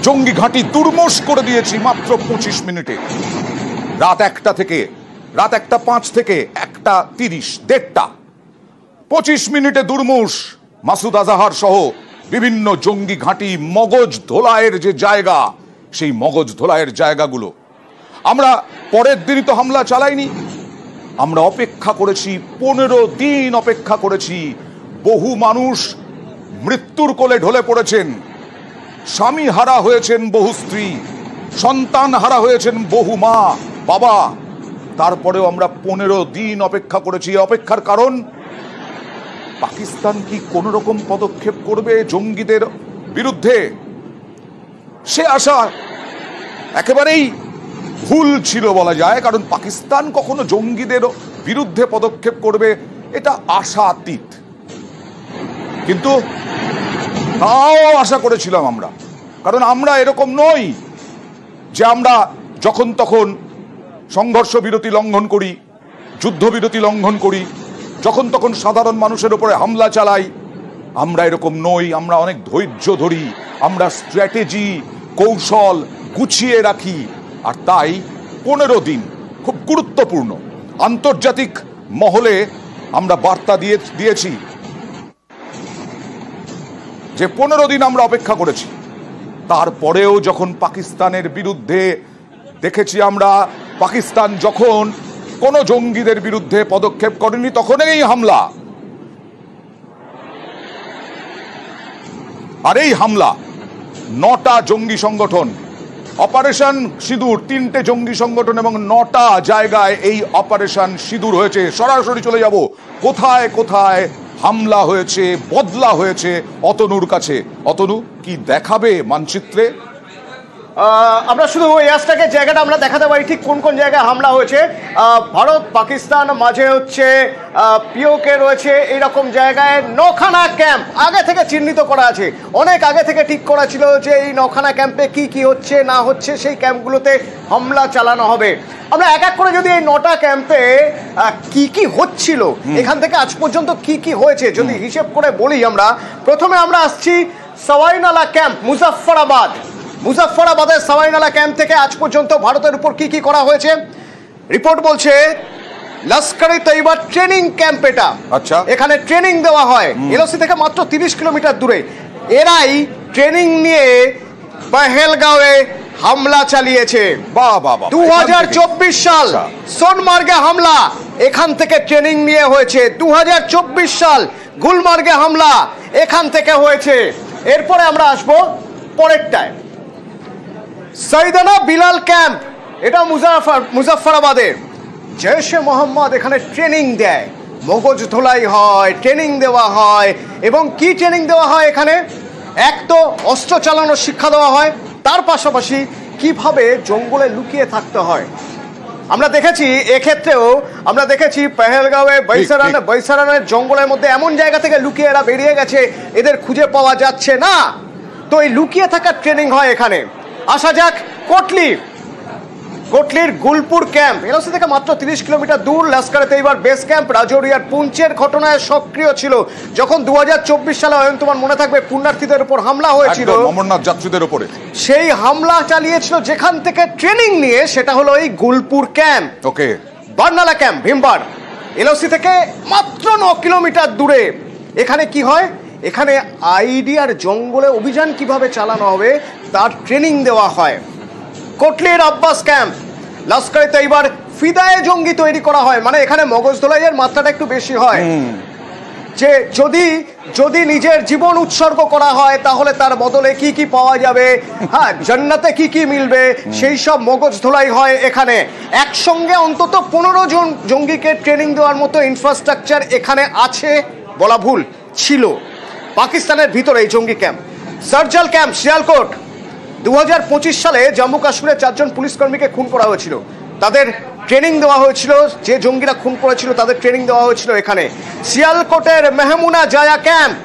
জঙ্গি ঘাঁটি দুর্মশ করে দিয়েছি মাত্র 25 মিনিটে। রাত 1টা থেকে, রাত 1:05 থেকে 1:30, 1:30, 25 মিনিটে দুর্মুষ মাসুদ আজাহার সহ বিভিন্ন জঙ্গি ঘাঁটি, মগজ ধোলাইয়ের যে জায়গা, সেই মগজ ধোলাইয়ের জায়গাগুলো। আমরা পরের দিনই তো হামলা চালাইনি, আমরা অপেক্ষা করেছি, 15 দিন অপেক্ষা করেছি। বহু মানুষ মৃত্যুর কোলে ঢলে পড়েছেন, স্বামী হারা হয়েছেন বহু স্ত্রী, সন্তান হারা হয়েছেন বহু মা বাবা। তারপরেও আমরা 15 দিন অপেক্ষা করেছি। অপেক্ষার কারণ, পাকিস্তান কি কোন রকম পদক্ষেপ করবে জঙ্গিদের বিরুদ্ধে? সে আশা একেবারেই ভুল ছিল বলা যায়, কারণ পাকিস্তান কখনো জঙ্গিদের বিরুদ্ধে পদক্ষেপ করবে এটা আশাতীত। কিন্তু তাও আশা করেছিলাম আমরা, কারণ আমরা এরকম নই যে আমরা যখন তখন সংঘর্ষ বিরতি লঙ্ঘন করি, যুদ্ধবিরতি লঙ্ঘন করি, যখন তখন সাধারণ মানুষের উপরে হামলা চালাই। আমরা এরকম নই, আমরা অনেক ধৈর্য ধরি, আমরা স্ট্র্যাটেজি, কৌশল গুছিয়ে রাখি। আর তাই 15 দিন খুব গুরুত্বপূর্ণ। আন্তর্জাতিক মহলে আমরা বার্তা দিয়েছি যে 15 দিন আমরা অপেক্ষা করেছি। তারপরেও যখন পাকিস্তানের বিরুদ্ধে দেখেছি আমরা, পাকিস্তান যখন কোন জঙ্গিদের বিরুদ্ধে পদক্ষেপ করেনি, তখনই হামলা। আর এই হামলা 9টা জঙ্গি সংগঠন, অপারেশন সিঁদুর, 3টে জঙ্গি সংগঠন এবং 9টা জায়গায় এই অপারেশন সিঁদুর হয়েছে। সরাসরি চলে যাব কোথায় কোথায় হামলা হয়েছে, বদলা হয়েছে অতনুর কাছে। অতনু কি দেখাবে মানচিত্রে? আমরা শুধু এয়ারস্ট্রাইকের জায়গাটা আমরা দেখাতে পারি, ঠিক কোন কোন জায়গায় হামলা হয়েছে। ভারত পাকিস্তান মাঝে হচ্ছে পিওকে রয়েছে, এইরকম জায়গায় 9খানা ক্যাম্প আগে থেকে চিহ্নিত করা আছে। অনেক আগে থেকে ঠিক করা ছিল যে এই 9খানা ক্যাম্পে কি কি হচ্ছে না হচ্ছে, সেই ক্যাম্পগুলোতে হামলা চালানো হবে। আমরা এক এক করে যদি এই 9টা ক্যাম্পে কি কি হচ্ছিল, এখান থেকে আজ পর্যন্ত কি কি হয়েছে যদি হিসেব করে বলি। আমরা প্রথমে আমরা আসছি সওয়াইনালা ক্যাম্প, মুজাফফরাবাদের সওয়াইনালা ক্যাম্প থেকে আজ পর্যন্ত ভারতের উপর কি কি করা হয়েছে। রিপোর্ট বলছে লস্করে তৈয়বা ট্রেনিং ক্যাম্প, এটা আচ্ছা, এখানে ট্রেনিং দেওয়া হয় এলওসি থেকে মাত্র 30 কিলোমিটার দূরে। এরাই ট্রেনিং নিয়ে পহেলগাঁওয়ে হামলা চালিয়েছে। 2024 সাল সোনমার্গে হামলা এখান থেকে ট্রেনিং নিয়ে হয়েছে। 2024 সাল গুলমার্গে হামলা এখান থেকে হয়েছে। এরপরে আমরা আসবো পরেরটায়, সৈয়দানা বিলাল ক্যাম্প, এটা মুজাফফরাবাদে। জৈশে মোহাম্মদ এখানে ট্রেনিং দেয়, মগজ ধোলাই হয়, ট্রেনিং দেওয়া হয়। এবং কি ট্রেনিং দেওয়া হয় এখানে? এক তো অস্ত্র চালানোর শিক্ষা দেওয়া হয়, তার পাশাপাশি কিভাবে জঙ্গলে লুকিয়ে থাকতে হয়। আমরা দেখেছি এক্ষেত্রেও, আমরা দেখেছি পহেলগাঁওয়ে বৈসারানের জঙ্গলের মধ্যে এমন জায়গা থেকে লুকিয়ে এরা বেরিয়ে গেছে, এদের খুঁজে পাওয়া যাচ্ছে না। তো এই লুকিয়ে থাকার ট্রেনিং হয় এখানে। আসা যাক কোটলির গুলপুর ক্যাম্প, এলওসি থেকে মাত্র 30 কিলোমিটার দূর। লস্করে তৈয়বার বেস ক্যাম্প রাজৌরিয়ার পুঞ্চের ঘটনায় সক্রিয় ছিল যখন 2024 সালে, তোমার মনে থাকবে, পুণ্যার্থীদের উপর হামলা হয়েছিল, অমরনাথ যাত্রীদের উপরে। সেই হামলা চালিয়েছিল যেখান থেকে ট্রেনিং নিয়ে, সেটা হলো এই গুলপুর ক্যাম্প। ওকে, বার্নালা ক্যাম্প ভীমবার, এলওসি থেকে মাত্র 9 কিলোমিটার দূরে। এখানে কি হয়? এখানে আইডিয়ার জঙ্গলে অভিযান কিভাবে চালানো হবে তার ট্রেনিং দেওয়া হয়। কোটলির আব্বাস ক্যাম্প, লস্করে তৈয়বার ফিদায়ে জঙ্গি তৈরি করা হয়। মানে এখানে মগজ ধোলাইয়ের মাত্রাটা একটু বেশি হয়, যে যদি নিজের জীবন উৎসর্গ করা হয় তাহলে তার বদলে কি কি পাওয়া যাবে, হ্যাঁ, জান্নাতে কি কি মিলবে, সেই সব মগজ ধোলাই হয় এখানে। একসঙ্গে অন্তত 15 জন জঙ্গিকে ট্রেনিং দেওয়ার মতো ইনফ্রাস্ট্রাকচার এখানে আছে বলা ভুল, ছিল পাকিস্তানের ভিতরে এই জঙ্গি ক্যাম্প। সার্জাল ক্যাম্প, শিয়ালকোট, 2025 সালে জম্মু কাশ্মীরে 4 জন পুলিশ কর্মীকে খুন করা হয়েছিল, তাদের ট্রেনিং দেওয়া হয়েছিল। যে জঙ্গিরা খুন করেছিল তাদের ট্রেনিং দেওয়া হয়েছিল এখানে। শিয়ালকোটের মেহমুনা জায়া ক্যাম্প,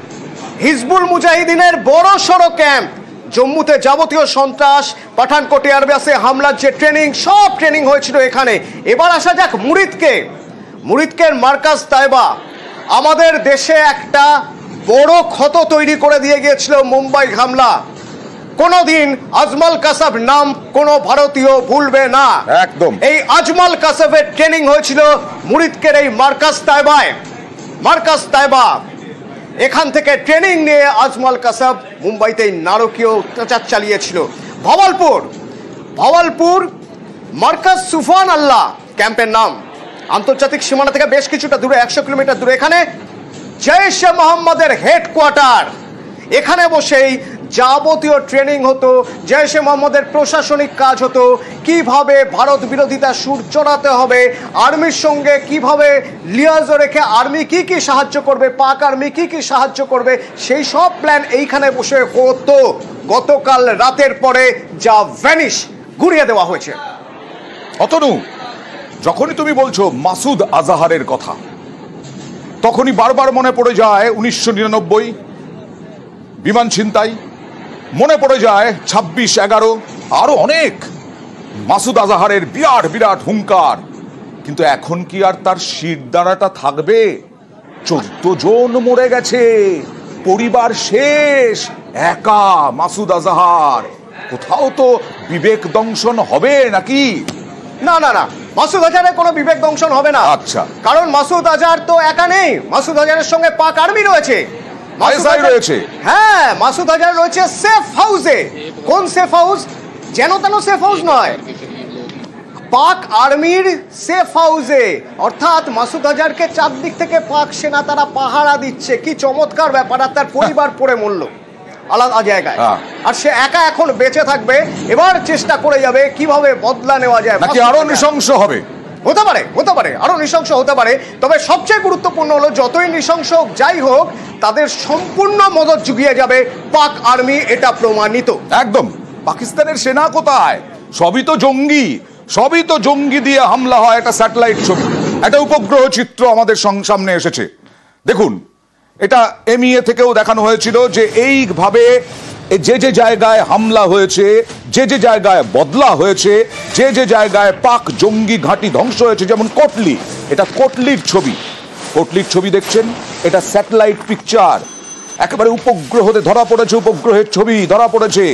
হিজবুল মুজাহিদিনের বড় সড়ো ক্যাম্প। জম্মুতে যাবতীয় সন্ত্রাস, পাঠানকোট এয়ারবেসে হামলার যে ট্রেনিং, সব ট্রেনিং হয়েছিল এখানে। এবার আসা যাক মুরিদকের মার্কাজ তাইবা। আমাদের দেশে একটা বড় ক্ষত তৈরি করে দিয়ে গিয়েছিল মুম্বাই হামলা। কোনোদিন আজমল কাসাব নাম কোনো ভারতীয় ভুলবে না। একদম। এই আজমল কাসাবের ট্রেনিং হয়েছিল মুরিদকের এই মার্কাজ তাইবা। এখান থেকে ট্রেনিং নিয়ে আজমল কাসাব মুম্বাইতে নারকীয় অত্যাচার চালিয়েছিল। ভাওয়ালপুর মার্কাজ সুফান আল্লাহ ক্যাম্পের নাম, আন্তর্জাতিক সীমানা থেকে বেশ কিছুটা দূরে, 100 কিলোমিটার দূরে। এখানে জৈশে মোহাম্মদের হেডকোয়ার্টার। এখানে বসেই যাবতীয় ট্রেনিং হতো, জৈশে মোহাম্মদের প্রশাসনিক কাজ হতো, কিভাবে ভারত বিরোধিতা সুর চড়াতে হবে, আর্মির সঙ্গে কিভাবে লিয়াজও রেখে আর্মি কি কি সাহায্য করবে, পাক আর্মি কি কি সাহায্য করবে, সেই সব প্ল্যান এইখানে বসে হতো। গতকাল রাতের পরে যা ভ্যানিশ, ঘুরিয়ে দেওয়া হয়েছে। অতনু, যখনই তুমি বলছো মাসুদ আজাহারের কথা, তখনই বারবার মনে পড়ে যায় 1999 বিমান ছিনতাই, মনে পড়ে যায় 26/11, আরো অনেক মাসুদ আজাহারের বিরাট বিরাট হুঙ্কার। কিন্তু এখন কি আর তার শিরদাঁড়াটা থাকবে? 14 জন মরে গেছে, পরিবার শেষ, একা মাসুদ আজাহার। কোথাও তো বিবেক দংশন হবে নাকি? না, মাসুদ আজহারের কোনো বিবেক দংশন হবে না। আচ্ছা, কারণ মাসুদ আজহার তো একা নেই, মাসুদ আজহারের সঙ্গে পাক আর্মি রয়েছে, রয়েছে। হ্যাঁ, মাসুদ আজহার রয়েছে সেফ হাউসে। কোন সেফ হাউস? যেন তেন সেফ হাউস নয়, পাক আর্মির সেফ হাউসে। অর্থাৎ মাসুদ আজহারকে চারদিক থেকে পাক সেনা তারা পাহারা দিচ্ছে। কি চমৎকার ব্যাপার! আর তার পরিবার পড়ে মরল আলাদা জায়গায়, আর সে একা এখন বেঁচে থাকবে। এবার চেষ্টা করে যাবে কিভাবে বদলা নেওয়া যায়, নাকি আরো নৃশংস হবে। হতে পারে আরো নৃশংস হতে পারে। তবে সবচেয়ে গুরুত্বপূর্ণ হলো, যতই নৃশংস যাই হোক, তাদের সম্পূর্ণ মদত জুগিয়ে যাবে পাক আর্মি, এটা প্রমাণিত। একদম। পাকিস্তানের সেনা কোথায়? সবই তো জঙ্গি দিয়ে হামলা হয়। একটা স্যাটেলাইট ছবি, একটা উপগ্রহ চিত্র আমাদের সামনে এসেছে। দেখুন, এটা এমইএ থেকেও দেখানো হয়েছিল যে এইভাবে যে যে জায়গায় হামলা হয়েছে, যে যে জায়গায় বদলা হয়েছে, যে যে জায়গায় পাক জঙ্গি ঘাঁটি ধ্বংস হয়েছে, যেমন কোটলি, এটা কোটলির ছবি দেখছেন, এটা স্যাটেলাইট পিকচার, একেবারে উপগ্রহতে ধরা পড়েছে, উপগ্রহের ছবি ধরা পড়েছে।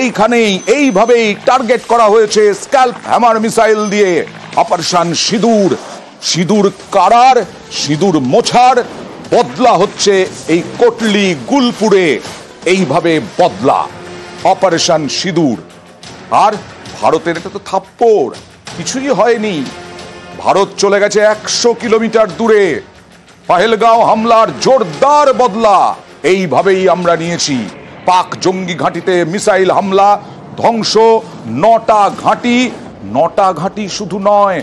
এইখানেই এইভাবেই টার্গেট করা হয়েছে স্ক্যাল্প হ্যামার মিসাইল দিয়ে। অপারেশন সিঁদুর কারার, সিঁদুর মোছার বদলা হচ্ছে এই কোটলি গুলপুরে। এইভাবে বদলা, অপারেশন সিঁদুর। আর ভারতের এটা তো থাপ্পড়, কিছুই হয়নি। ভারত চলে গেছে 100 কিলোমিটার দূরে। পহেলগাঁও হামলার জোরদার বদলা এইভাবেই আমরা নিয়েছি। পাক জঙ্গি ঘাঁটিতে মিসাইল হামলা, ধ্বংস 9টা ঘাঁটি শুধু নয়,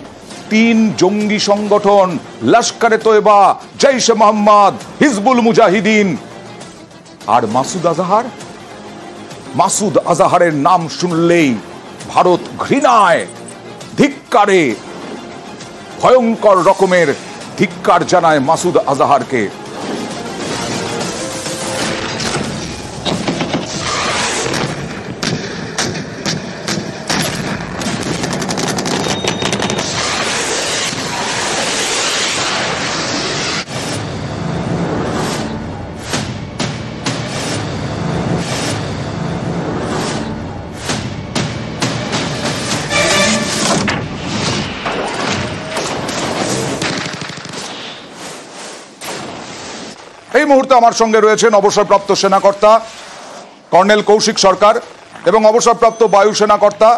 3 জঙ্গি সংগঠন, লস্করে তৈবা, জৈশে মোহাম্মদ, হিজবুল মুজাহিদিন। আর মাসুদ আজাহারের নাম শুনলেই ভারত ঘৃণায়, ধিক্কারে, ভয়ঙ্কর রকমের ধিক্কার জানায় মাসুদ আজাহারকে। এই মুহূর্তে আমার সঙ্গে রয়েছেন অবসরপ্রাপ্ত সেনাকর্তা কর্নেল কৌশিক সরকার এবং অবসরপ্রাপ্ত বায়ু সেনাকর্তা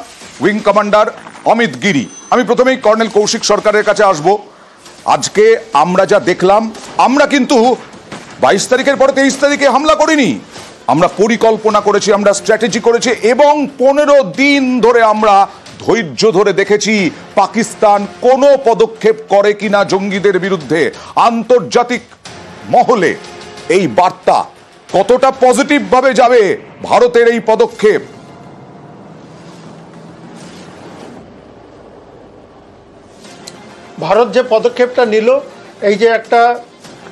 উইং কমান্ডার অমিত গিরি। আমি প্রথমেই কর্নেল কৌশিক সরকারের কাছে আসব। আজকে আমরা যা দেখলাম, আমরা কিন্তু 22 তারিখের পরে 23 তারিখে হামলা করিনি। আমরা পরিকল্পনা করেছি, আমরা স্ট্র্যাটেজি করেছি, এবং 15 দিন ধরে আমরা ধৈর্য ধরে দেখেছি পাকিস্তান কোনো পদক্ষেপ করে কিনা জঙ্গিদের বিরুদ্ধে। আন্তর্জাতিক মহলে এই বার্তা কতটা পজিটিভ ভাবে যাবে ভারতের এই পদক্ষেপ? ভারত যে পদক্ষেপটা নিল, এই যে একটা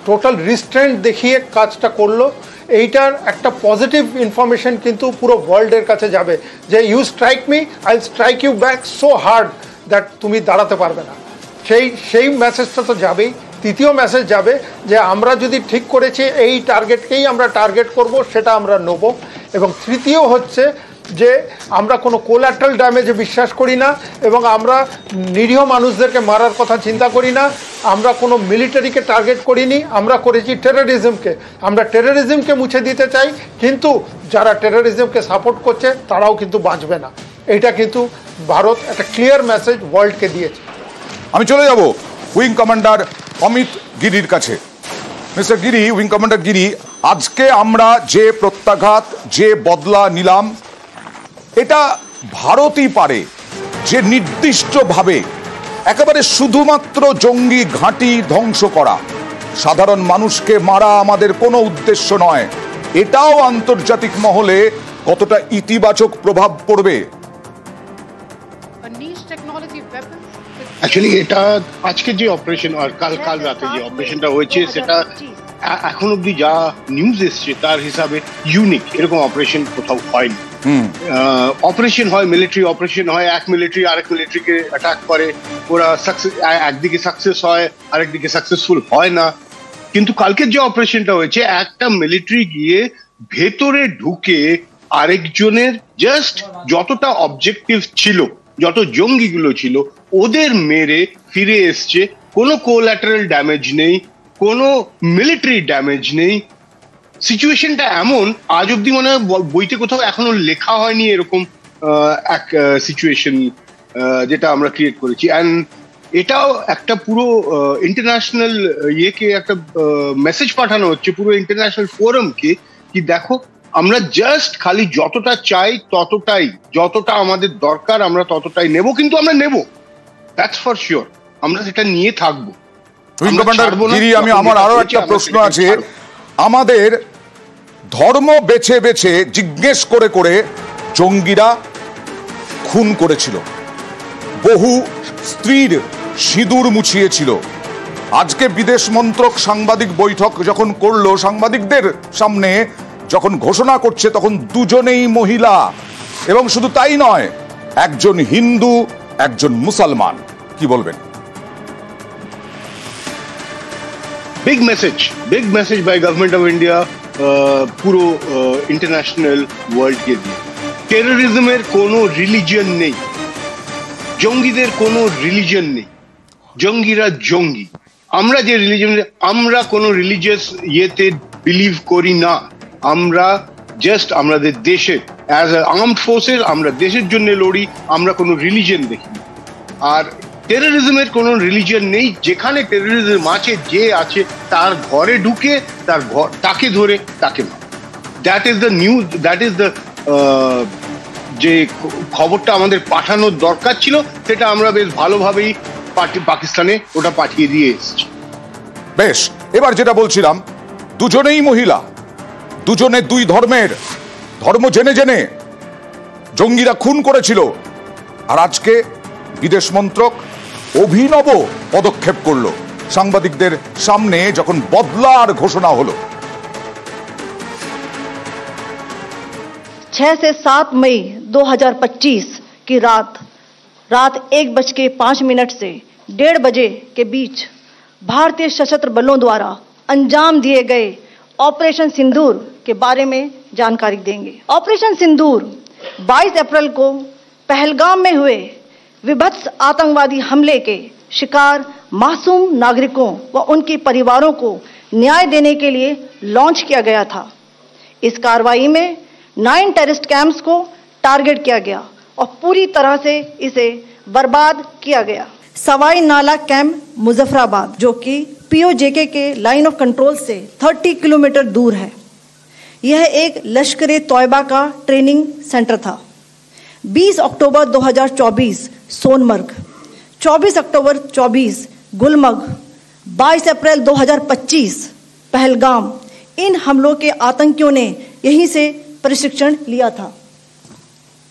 টোটাল রিস্ট্রেন্ট দেখিয়ে কাজটা করলো, এইটার একটা পজিটিভ ইনফরমেশন কিন্তু পুরো ওয়ার্ল্ডের কাছে যাবে যে you strike me, I strike you back so hard that তুমি দাঁড়াতে পারবে না। সেই মেসেজটা তো যাবেই। তৃতীয় মেসেজ যাবে যে আমরা যদি ঠিক করেছি এই টার্গেটকেই আমরা টার্গেট করব, সেটা আমরা নেব। এবং তৃতীয় হচ্ছে যে আমরা কোনো কোলাটারাল ড্যামেজে বিশ্বাস করি না এবং আমরা নিরীহ মানুষদেরকে মারার কথা চিন্তা করি না। আমরা কোনো মিলিটারিকে টার্গেট করিনি, আমরা করেছি টেররিজমকে। আমরা টেররিজমকে মুছে দিতে চাই, কিন্তু যারা টেররিজমকে সাপোর্ট করছে তারাও কিন্তু বাঁচবে না। এইটা কিন্তু ভারত একটা ক্লিয়ার মেসেজ ওয়ার্ল্ডকে দিয়েছে। আমি চলে যাব উইং কমান্ডার অমিত গিরির কাছে। মিস্টার গিরি, উইং কমান্ডার গিরি, আজকে আমরা যে প্রত্যাঘাত, যে বদলা নিলাম, এটা ভারতই পারে যে নির্দিষ্টভাবে একেবারে শুধুমাত্র জঙ্গি ঘাঁটি ধ্বংস করা, সাধারণ মানুষকে মারা আমাদের কোনো উদ্দেশ্য নয়। এটাও আন্তর্জাতিক মহলে কতটা ইতিবাচক প্রভাব পড়বে? অ্যাকচুয়ালি এটা আজকে যে অপারেশন আর কাল রাতে যে অপারেশনটা হয়েছে সেটা এখন অব্দি যা নিউজ এসছে তার হিসাবে ইউনিক, এরকম অপারেশন কোথাও হয়নি। অপারেশন হয়, মিলিটারি অপারেশন হয়, এক মিলিটারি আরেক মিলিটারিকে অ্যাটাক করে, ওরা একদিকে সাকসেস হয় আরেকদিকে সাকসেসফুল হয় না। কিন্তু কালকের যে অপারেশনটা হয়েছে, একটা মিলিটারি গিয়ে ভেতরে ঢুকে আরেকজনের জাস্ট যতটা অবজেক্টিভ ছিল, যত জঙ্গিগুলো ছিল ওদের মেরে ফিরে এসছে। কোনো কোল্যাটারাল ড্যামেজ নেই, কোনো মিলিটারি ড্যামেজ নেই। সিচুয়েশনটা এমন, আজ অব্দি মনে হয় বইতে কোথাও এখনো লেখা হয়নি এরকম এক সিচুয়েশন যেটা আমরা ক্রিয়েট করেছি। অ্যান্ড এটাও একটা পুরো ইন্টারন্যাশনাল ইয়েকে একটা মেসেজ পাঠানো হচ্ছে পুরো ইন্টারন্যাশনাল ফোরামকে, কি দেখো আমরা জাস্ট খালি যতটা চাই ততটাই, যতটা আমাদের দরকার আমরা ততটাই নেব, কিন্তু আমরা নেব, দ্যাটস ফর শিওর, আমরা সেটা নিয়ে থাকবো। আমি আমার আরো একটা প্রশ্ন আছে। আমাদের ধর্ম বেছে বেছে জিজ্ঞেস করে করে জঙ্গিরা খুন করেছিল, বহু স্ত্রীর সিঁদুর মুছিয়েছিল। আজকে বিদেশ মন্ত্রক সাংবাদিক বৈঠক যখন করলো, সাংবাদিকদের সামনে যখন ঘোষণা করছে, তখন দুজনেই মহিলা, এবং শুধু তাই নয়, একজন হিন্দু একজন মুসলমান। কি বলবেন? Big message by government of India পুরো ইন্টারন্যাশনাল ওয়ার্ল্ডকে দিয়ে। টেররিজমের কোনো রিলিজিয়ন নেই, জঙ্গিদের কোনো রিলিজিয়ন নেই, জঙ্গিরা জঙ্গি। আমরা যে রিলিজিয়ন, আমরা কোনো রিলিজিয়াস ইয়েতে বিলিভ করি না। আমরা জাস্ট আমাদের দেশের অ্যাজ এ আর্মড ফোর্সেস আমরা দেশের জন্য লড়ি, আমরা কোনো রিলিজিয়ন দেখি না। আর টেররিজমের কোনো রিলিজিয়ন নেই। যেখানে টেররিজম আছে, যে আছে তার ঘরে ঢুকে তার ঘর তাকে ধরে তাকে মার। That is the news, that is the যে খবরটা আমাদের পাঠানোর দরকার ছিল, সেটা আমরা বেশ ভালোভাবেই পাকিস্তানে ওটা পাঠিয়ে দিয়ে এসেছি। বেশ, এবার যেটা বলছিলাম, দুজনেই মহিলা, দুজনে দুই ধর্মের, ধর্ম জেনে জেনে জঙ্গিরা খুন করেছিল। আর আজকে বিদেশ মন্ত্রক অভিনব পদক্ষেপ করলো, সাংবাদিকদের সামনে যখন বদলার ঘোষণা হলো। 6 से 7 मई 2025 की रात 1:05 से 1:30 बजे के बीच भारतीय सशस्त्र बलों द्वारा अंजाम दिए गए ऑपरेशन सिंदूर के बारे में जानकारी देंगे। ऑपरेशन सिंदूर 22 अप्रैल को पहलगाम में हुए विभत्स आतंकवादी हमले के शिकार मासूम नागरिकों व उनके परिवारों को न्याय देने के लिए लॉन्च किया गया था। इस कार्रवाई में 9 टेररिस्ट कैंप्स को टारगेट किया गया और पूरी तरह से इसे बर्बाद किया गया। सवाई नाला कैंप मुजफ्फराबाद, जो कि पीओजेके के लाइन ऑफ कंट्रोल से 30 किलोमीटर दूर है, यह एक लश्कर-ए-तौयबा का ट्रेनिंग सेंटर था। 20 अक्टूबर 2024 सोनमर्ग, 24 अक्टूबर 24 गुलमर्ग, 22 अप्रैल 2025 पहलगाम, इन हमलों के आतंकियों ने यहीं से प्रशिक्षण लिया था।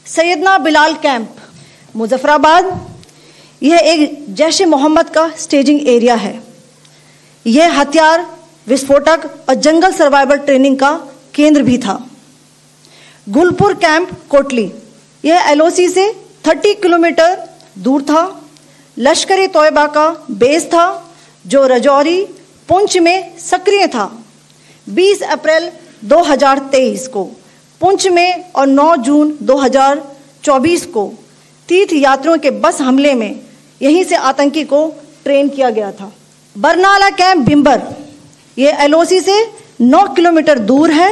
सैयदना बिलाल कैंप मुजफ्फराबाद, यह एक जैश ए मोहम्मद का स्टेजिंग एरिया है। यह हथियार, विस्फोटक और जंगल सर्वाइवल ट्रेनिंग का केंद्र भी था। गुलपुर कैंप कोटली, यह एलओसी से 30 किलोमीटर दूर था। लश्कर-ए-तौयबा का बेस था जो रजौरी पुंछ में सक्रिय था। 20 अप्रैल 2023 को पुंछ में और 9 जून 2024 को तीर्थ यात्रियों के बस हमले में यहीं से आतंकी को ट्रेन किया गया था। बरनाला कैंप भिंबर, ये एलओसी से 9 किलोमीटर दूर है।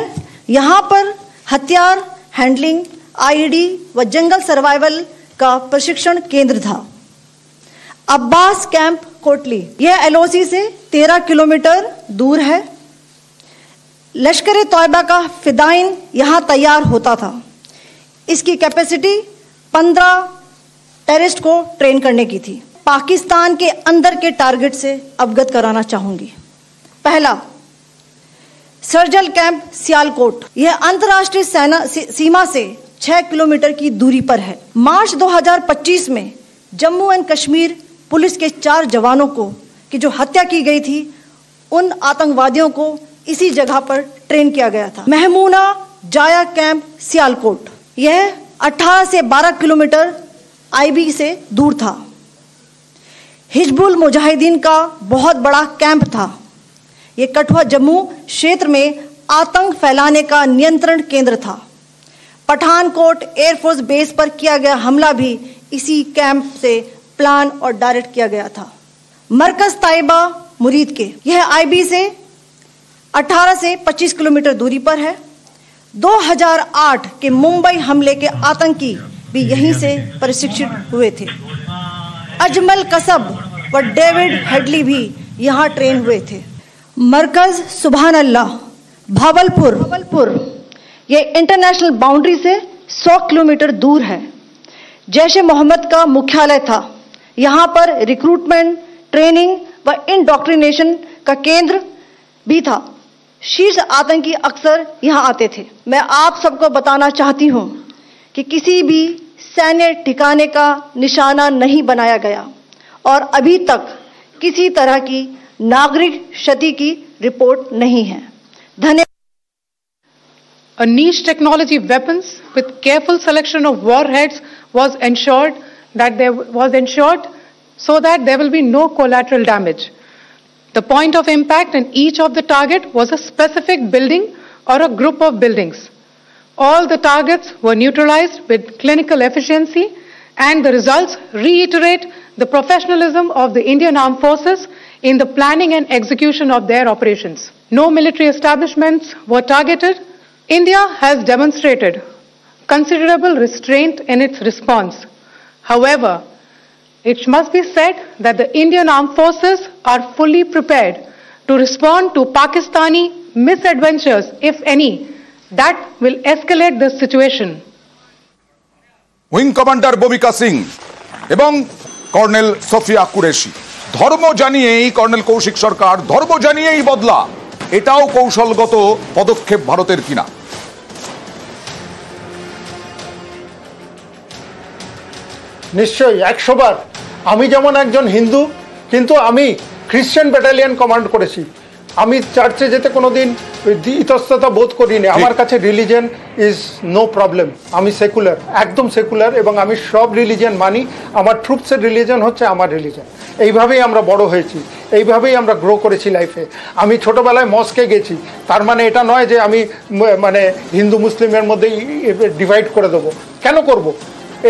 यहाँ पर हथियार हैंडलिंग, आईडी व जंगल सर्वाइवल का प्रशिक्षण केंद्र था। अब्बास कैंप कोटली, यह एलओसी से 13 किलोमीटर दूर है। लश्कर तौयबा का फिदाइन यहाँ तैयार होता था। इसकी कैपेसिटी 15 टेररिस्ट को ट्रेन करने की थी। पाकिस्तान के अंदर के टारगेट से अवगत कराना चाहूंगी। पहला, सर्जल कैंप सियालकोट, यह अंतर्राष्ट्रीय सीमा से 6 किलोमीटर की दूरी पर है। मार्च 2025 में जम्मू एंड कश्मीर पुलिस के 4 जवानों को की जो हत्या की गई थी, उन आतंकवादियों को इसी जगह पर ट्रेन किया गया था। महमूना जाया कैंप सियालकोट, यह 18 से 12 किलोमीटर आईबी से दूर था। हिजबुल मुजाहिदीन का बहुत बड़ा कैंप था। यह कठुआ जम्मू क्षेत्र में आतंक फैलाने का नियंत्रण केंद्र था। पठानकोट एयरफोर्स बेस पर किया गया हमला भी इसी कैंप से प्लान और डायरेक्ट किया गया था। मरकज ताइबा मुरीद के, यह आईबी से 18 से 25 किलोमीटर दूरी पर है। 2008 के मुंबई हमले के आतंकी भी यहीं से प्रशिक्षित हुए थे। अजमल कसब व डेविड हेडली भी यहाँ ट्रेन हुए थे। मरकज सुभान अल्लाह भावलपुर, यह इंटरनेशनल बाउंड्री से 100 किलोमीटर दूर है। जैश ए मोहम्मद का मुख्यालय था। यहाँ पर रिक्रूटमेंट, ट्रेनिंग व इंडोक्ट्रिनेशन का केंद्र भी था। शीर्ष आतंकी अक्सर यहाँ आते थे। मैं आप सबको बताना चाहती हूँ कि किसी भी सैन्य ठिकाने का निशाना नहीं बनाया गया और अभी तक किसी तरह की नागरिक क्षति की रिपोर्ट नहीं है। धन्यवाद। A niche technology weapons with careful selection of warheads was ensured so that there will be no collateral damage. The point of impact in each of the target was a specific building or a group of buildings. All the targets were neutralized with clinical efficiency, and the results reiterate the professionalism of the Indian Armed Forces in the planning and execution of their operations. No military establishments were targeted. India has demonstrated considerable restraint in its response. However, it must be said that the Indian Armed Forces are fully prepared to respond to Pakistani misadventures, if any, that will escalate this situation. Wing commander Vyomika Singh এবং colonel Sophia Qureshi, ধর্ম জানিয়েই colonel Kaushik সরকার, ধর্ম জানিয়েই বদলা, এটাও কৌশলগত পদক্ষেপ ভারতের কিনা? নিশ্চয়ই 100 বার। আমি যেমন একজন হিন্দু, কিন্তু আমি খ্রিশ্চান ব্যাটালিয়ন কমান্ড করেছি। আমি চার্চে যেতে কোনোদিন ইতস্ততা বোধ করিনি। আমার কাছে রিলিজিয়ন ইজ নো প্রবলেম। আমি সেকুলার, একদম সেকুলার, এবং আমি সব রিলিজিয়ন মানি। আমার ট্রুপসের রিলিজিয়ন হচ্ছে আমার রিলিজিয়ন। এইভাবেই আমরা বড় হয়েছি, এইভাবেই আমরা গ্রো করেছি লাইফে। আমি ছোটোবেলায় মস্কে গেছি, তার মানে এটা নয় যে আমি মানে হিন্দু মুসলিমের মধ্যে ডিভাইড করে দেবো। কেন করব?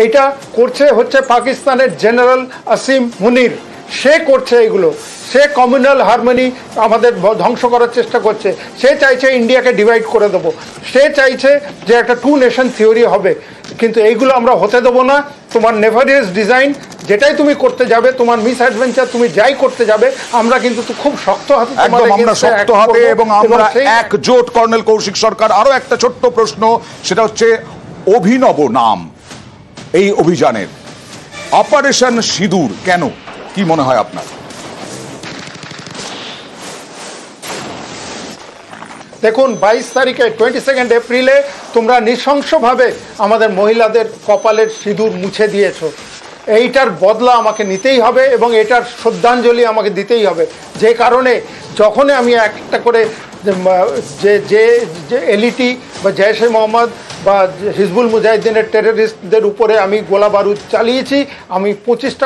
এইটা করছে হচ্ছে পাকিস্তানের জেনারেল আসিম মুনির। সে করছে এগুলো। সে কমিউনাল হারমোনি আমাদের ধ্বংস করার চেষ্টা করছে। সে চাইছে ইন্ডিয়াকে ডিভাইড করে দেবো। সে চাইছে যে একটা 2 নেশন থিওরি হবে। কিন্তু এইগুলো আমরা হতে দেবো না। তোমার নেভারিয়াস ডিজাইন যেটাই তুমি করতে যাবে, তোমার মিস অ্যাডভেঞ্চার তুমি যাই করতে যাবে, আমরা কিন্তু খুব শক্ত হাতে, একদম আমরা শক্ত হাতে এবং আমরা একজোট। কর্নেল কৌশিক সরকার, আরো একটা ছোট্ট প্রশ্ন, সেটা হচ্ছে অভিনব নাম এই অভিযানের, অপারেশন সিঁদুর, কেন? কি মনে হয় আপনার? দেখুন, 22 তারিখে 22 এপ্রিলে তোমরা নৃশংসভাবে আমাদের মহিলাদের কপালের সিঁদুর মুছে দিয়েছো। এইটার বদলা আমাকে নিতেই হবে এবং এটার শ্রদ্ধাঞ্জলি আমাকে দিতেই হবে। যে কারণে যখনই আমি একটা করে যে এলইটি বা জৈশ-এ মোহাম্মদ বা হিজবুল মুজাহিদিনের টেররিস্টদের উপরে আমি গোলা বারুদ চালিয়েছি, আমি 25টা